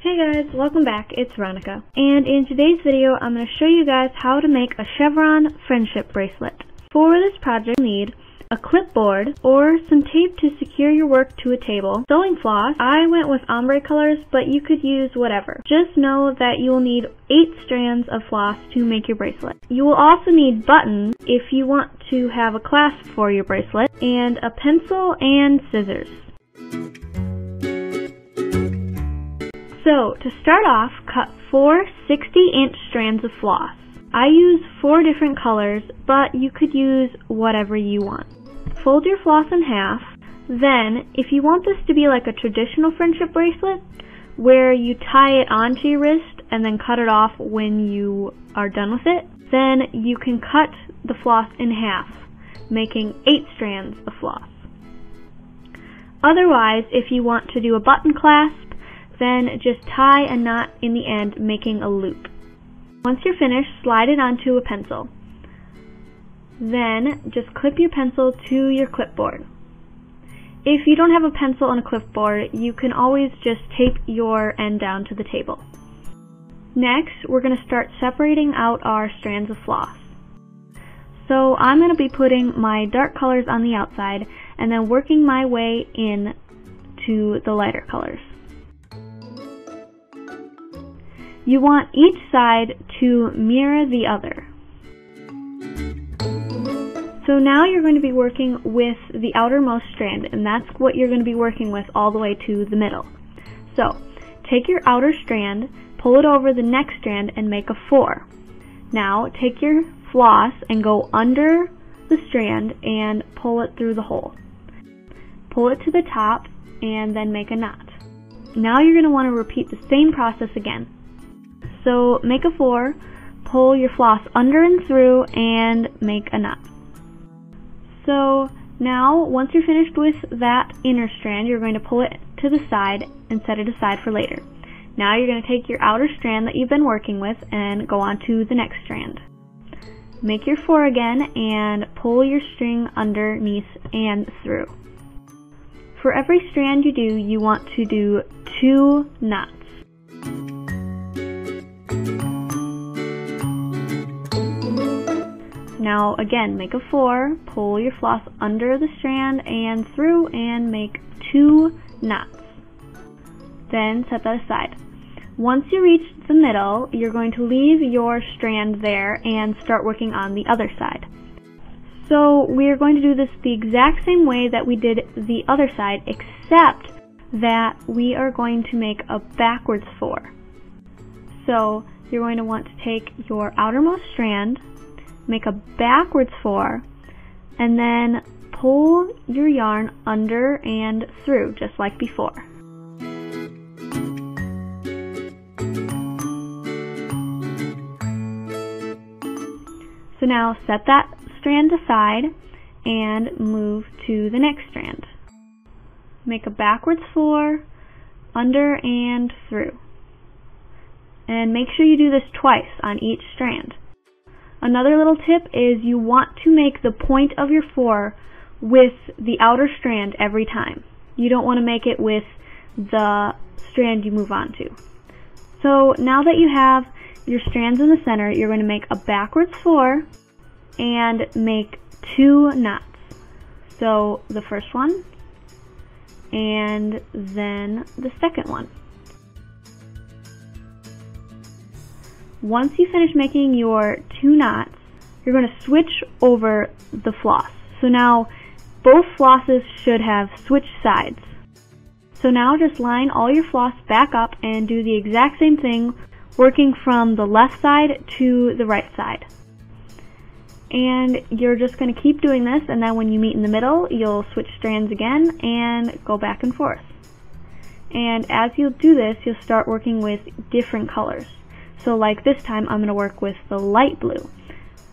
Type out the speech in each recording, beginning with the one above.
Hey guys, welcome back. It's Veronica. And in today's video, I'm going to show you guys how to make a chevron friendship bracelet. For this project, you'll need a clipboard or some tape to secure your work to a table, sewing floss. I went with ombre colors, but you could use whatever. Just know that you will need 8 strands of floss to make your bracelet. You will also need buttons if you want to have a clasp for your bracelet, and a pencil and scissors. So, to start off, cut 4 60-inch strands of floss. I use 4 different colors, but you could use whatever you want. Fold your floss in half. Then, if you want this to be like a traditional friendship bracelet, where you tie it onto your wrist and then cut it off when you are done with it, then you can cut the floss in half, making 8 strands of floss. Otherwise, if you want to do a button clasp, then just tie a knot in the end, making a loop. Once you're finished, slide it onto a pencil. Then just clip your pencil to your clipboard. If you don't have a pencil and a clipboard, you can always just tape your end down to the table. Next, we're going to start separating out our strands of floss. So I'm going to be putting my dark colors on the outside and then working my way in to the lighter colors. You want each side to mirror the other. So now you're going to be working with the outermost strand, and that's what you're going to be working with all the way to the middle. So take your outer strand, pull it over the next strand, and make a 4. Now take your floss and go under the strand and pull it through the hole. Pull it to the top and then make a knot. Now you're going to want to repeat the same process again. So make a 4, pull your floss under and through, and make a knot. So now, once you're finished with that inner strand, you're going to pull it to the side and set it aside for later. Now you're going to take your outer strand that you've been working with and go on to the next strand. Make your 4 again and pull your string underneath and through. For every strand you do, you want to do 2 knots. Now again, make a 4, pull your floss under the strand and through, and make 2 knots. Then set that aside. Once you reach the middle, you're going to leave your strand there and start working on the other side. So we're going to do this the exact same way that we did the other side, except that we are going to make a backwards 4. So you're going to want to take your outermost strand, make a backwards 4, and then pull your yarn under and through, just like before. So now set that strand aside and move to the next strand. Make a backwards 4, under and through. And make sure you do this twice on each strand. Another little tip is you want to make the point of your 4 with the outer strand every time. You don't want to make it with the strand you move on to. So now that you have your strands in the center, you're going to make a backwards 4 and make 2 knots. So the first one and then the second one. Once you finish making your 2 knots, you're going to switch over the floss. So now both flosses should have switched sides. So now just line all your floss back up and do the exact same thing, working from the left side to the right side. And you're just going to keep doing this, and then when you meet in the middle, you'll switch strands again and go back and forth. And as you do this, you'll start working with different colors. So like this time, I'm going to work with the light blue,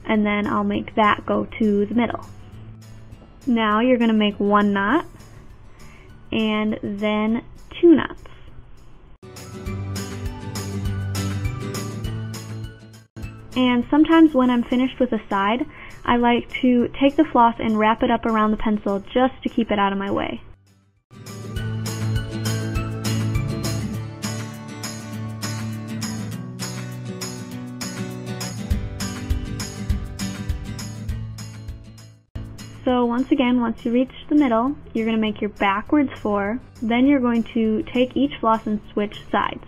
and then I'll make that go to the middle. Now you're going to make 1 knot, and then 2 knots. And sometimes when I'm finished with a side, I like to take the floss and wrap it up around the pencil just to keep it out of my way. So once again, once you reach the middle, you're going to make your backwards 4. Then you're going to take each floss and switch sides.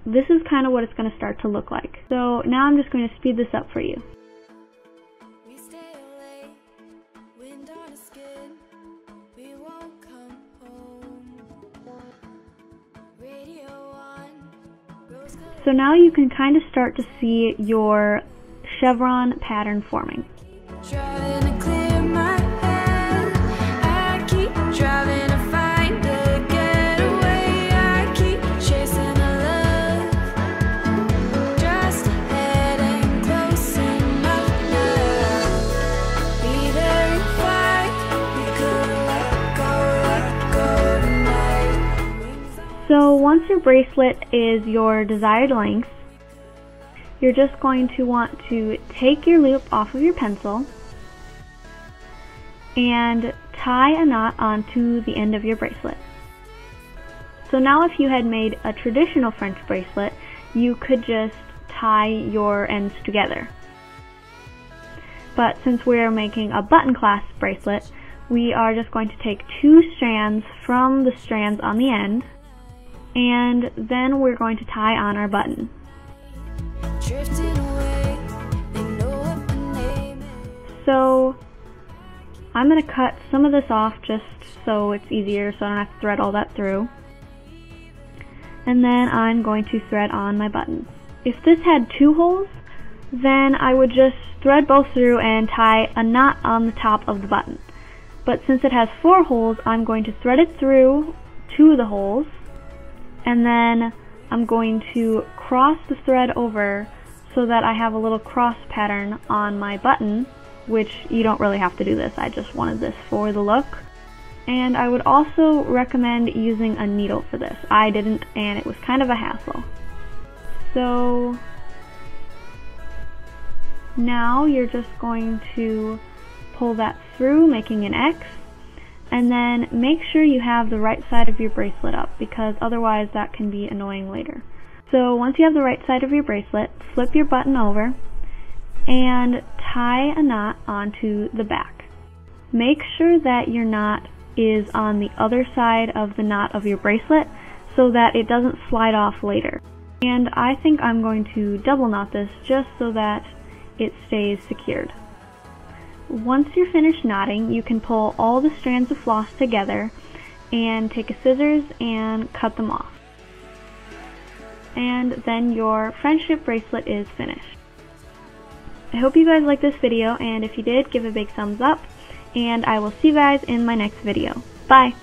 This is kind of what it's going to start to look like. So now I'm just going to speed this up for you. So now you can kind of start to see your chevron pattern forming. So once your bracelet is your desired length, you're just going to want to take your loop off of your pencil and tie a knot onto the end of your bracelet. So now if you had made a traditional French bracelet, you could just tie your ends together. But since we're making a button clasp bracelet, we are just going to take 2 strands from the strands on the end, and then we're going to tie on our button. So I'm going to cut some of this off just so it's easier, so I don't have to thread all that through. And then I'm going to thread on my button. If this had 2 holes, then I would just thread both through and tie a knot on the top of the button. But since it has 4 holes, I'm going to thread it through 2 of the holes, and then I'm going to cross the thread over so that I have a little cross pattern on my button, which you don't really have to do this, I just wanted this for the look. And I would also recommend using a needle for this. I didn't, and it was kind of a hassle. So now you're just going to pull that through, making an X, and then make sure you have the right side of your bracelet up, because otherwise that can be annoying later. So once you have the right side of your bracelet, flip your button over and tie a knot onto the back. Make sure that your knot is on the other side of the knot of your bracelet so that it doesn't slide off later. And I think I'm going to double knot this just so that it stays secured. Once you're finished knotting, you can pull all the strands of floss together and take a scissors and cut them off. And then your friendship bracelet is finished. I hope you guys liked this video, and if you did, give a big thumbs up, and I will see you guys in my next video. Bye!